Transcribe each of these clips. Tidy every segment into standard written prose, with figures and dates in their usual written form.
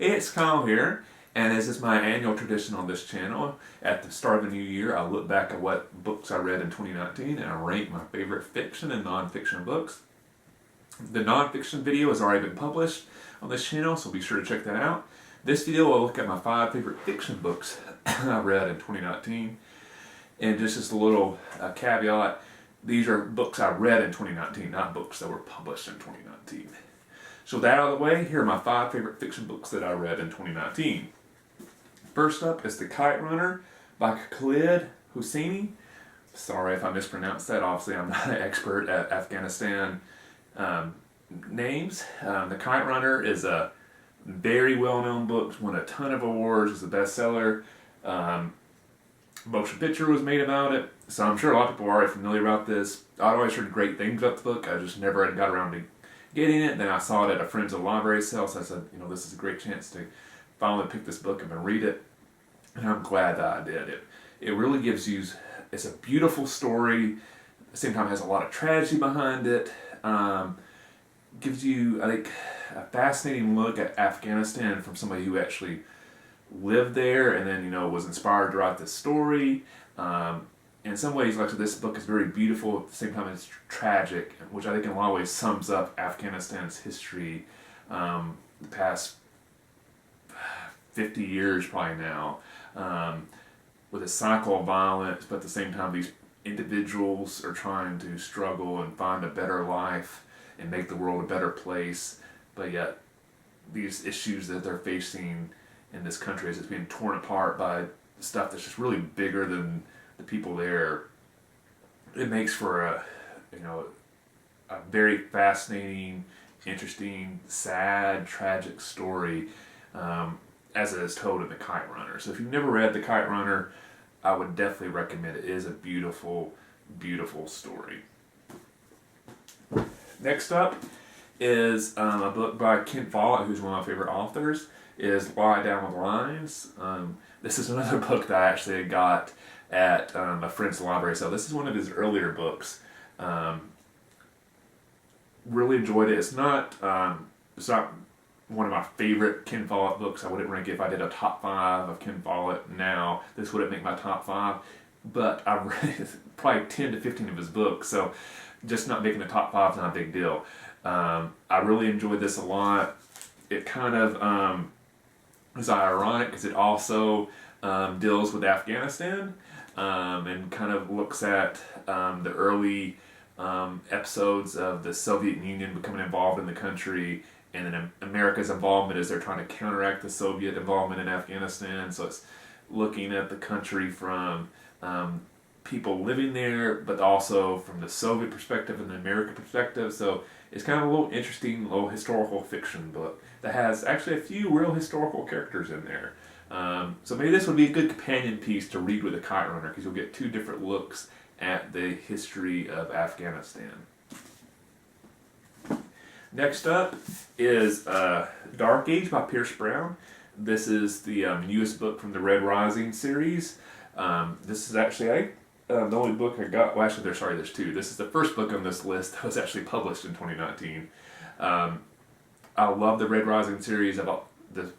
Hey, it's Kyle here, and as is my annual tradition on this channel, at the start of the new year, I look back at what books I read in 2019 and I rank my favorite fiction and non-fiction books. The non-fiction video has already been published on this channel, so be sure to check that out. This video will look at my 5 favorite fiction books I read in 2019. And just as a little caveat, these are books I read in 2019, not books that were published in 2019. So with that out of the way, here are my 5 favorite fiction books that I read in 2019. First up is The Kite Runner by Khaled Hosseini. Sorry if I mispronounced that. Obviously, I'm not an expert at Afghanistan names. The Kite Runner is a very well-known book. Won a ton of awards. It's a bestseller. Motion picture was made about it, so I'm sure a lot of people are already familiar about this. I'd always heard great things about the book. I just never had got around to getting it. Then I saw it at a friend's library sale, so I said, this is a great chance to finally pick this book up and read it. And I'm glad that I did. It really gives you, it's a beautiful story. At the same time, it has a lot of tragedy behind it. Gives you, I think, a fascinating look at Afghanistan from somebody who actually lived there and then, was inspired to write this story. In some ways, like this book is very beautiful. At the same time, it's tragic, which I think in a lot of ways sums up Afghanistan's history the past 50 years probably now, with a cycle of violence, but at the same time these individuals are trying to struggle and find a better life and make the world a better place, but yet these issues that they're facing in this country as it's being torn apart by stuff that's just really bigger than the people there. It makes for a very fascinating, interesting, sad, tragic story as it is told in The Kite Runner. So if you've never read The Kite Runner, I would definitely recommend it. It is a beautiful, beautiful story. Next up is a book by Follett, who's one of my favorite authors, is Wideout with Lines. This is another book that I actually got at a friend's library. So this is one of his earlier books. Really enjoyed it. It's not one of my favorite Ken Follett books. I wouldn't rank it if I did a top 5 of Ken Follett now. This wouldn't make my top 5, but I've read probably 10 to 15 of his books, so just not making the top 5 is not a big deal. I really enjoyed this a lot. It kind of is ironic because it also deals with Afghanistan and kind of looks at the early episodes of the Soviet Union becoming involved in the country, and then America's involvement as they're trying to counteract the Soviet involvement in Afghanistan. So it's looking at the country from people living there, but also from the Soviet perspective and the American perspective. So it's kind of a little interesting little historical fiction book that has actually a few real historical characters in there. So maybe this would be a good companion piece to read with a Kite Runner, because you'll get 2 different looks at the history of Afghanistan. Next up is Dark Age by Pierce Brown. This is the newest book from the Red Rising series. This is actually the only book I got. Well, actually, there's 2. This is the first book on this list that was actually published in 2019. I love the Red Rising series. About the,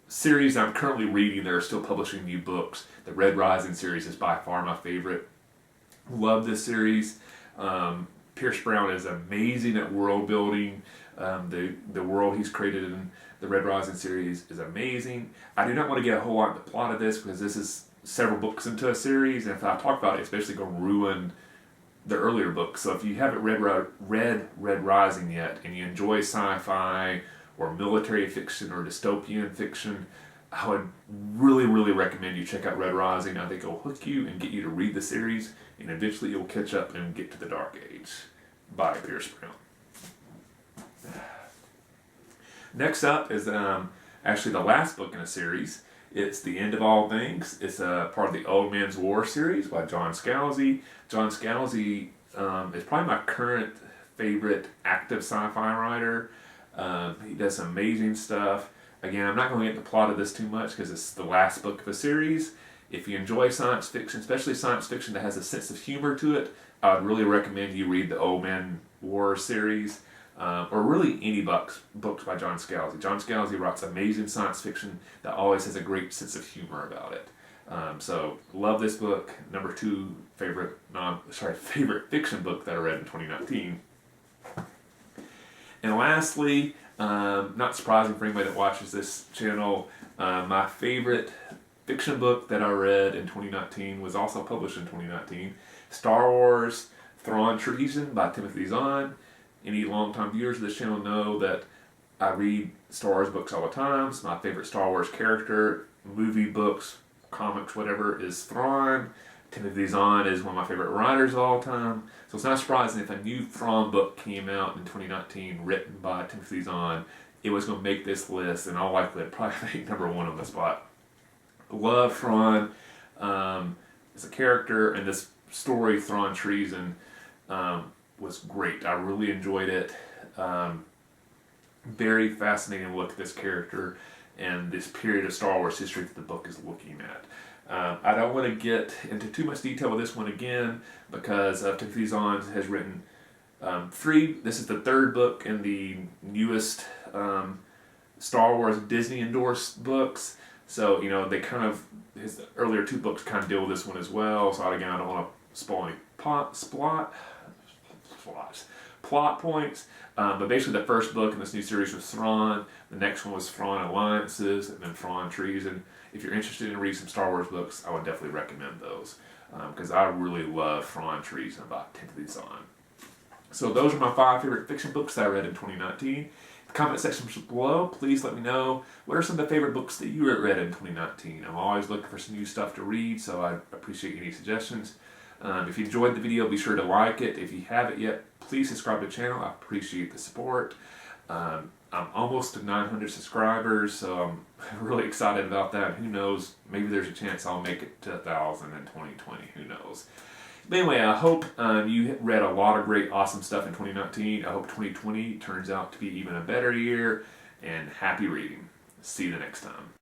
series I'm currently reading, they're still publishing new books. The Red Rising series is by far my favorite. Love this series. Pierce Brown is amazing at world building. The world he's created in the Red Rising series is amazing. I do not want to get a whole lot in the plot of this, because this is several books into a series, and if I talk about it, it's basically going to ruin the earlier books. So if you haven't read Red Rising yet, and you enjoy sci-fi or military fiction or dystopian fiction, I would really, really recommend you check out Red Rising. I think it'll hook you and get you to read the series, and eventually you'll catch up and get to the Dark Age by Pierce Brown. Next up is actually the last book in a series. It's The End of All Things. It's a part of the Old Man's War series by John Scalzi. John Scalzi is probably my current favorite active sci-fi writer. He does some amazing stuff. Again, I'm not going to get into the plot of this too much because it's the last book of a series. If you enjoy science fiction, especially science fiction that has a sense of humor to it, I would really recommend you read the Old Man War series. or really any books by John Scalzi. John Scalzi writes amazing science fiction that always has a great sense of humor about it. So love this book. Number 2 favorite fiction book that I read in 2019. And lastly, not surprising for anybody that watches this channel, my favorite fiction book that I read in 2019 was also published in 2019. Star Wars Thrawn, Treason by Timothy Zahn. Any longtime viewers of this channel know that I read Star Wars books all the time. So my favorite Star Wars character, movie, books, comics, whatever, is Thrawn. Timothy Zahn is one of my favorite writers of all time. So it's not surprising if a new Thrawn book came out in 2019 written by Timothy Zahn, it was going to make this list, and all likelihood probably make number 1 on the spot. Love Thrawn as a character, and this story, Thrawn Treason, was great. I really enjoyed it. Very fascinating look at this character and this period of Star Wars history that the book is looking at. I don't want to get into too much detail with this one again because Timothy Zahn has written 3. This is the 3rd book in the newest Star Wars Disney endorsed books. So, you know, they kind of, his earlier 2 books kind of deal with this one as well. So again, I don't want to spoil any plot points. But basically the first book in this new series was Thrawn. The next one was Thrawn Alliances, and then Thrawn Treason. If you're interested in reading some Star Wars books, I would definitely recommend those. Because I really love Thrawn Treason by Timothy Zahn. So those are my 5 favorite fiction books that I read in 2019. In the comment section below, please let me know what are some of the favorite books that you read in 2019. I'm always looking for some new stuff to read, so I appreciate any suggestions. If you enjoyed the video, be sure to like it. If you haven't yet, please subscribe to the channel. I appreciate the support. I'm almost to 900 subscribers, so I'm really excited about that. Who knows, maybe there's a chance I'll make it to 1,000 in 2020. Who knows? But anyway, I hope you read a lot of great, awesome stuff in 2019. I hope 2020 turns out to be even a better year, and happy reading. See you the next time.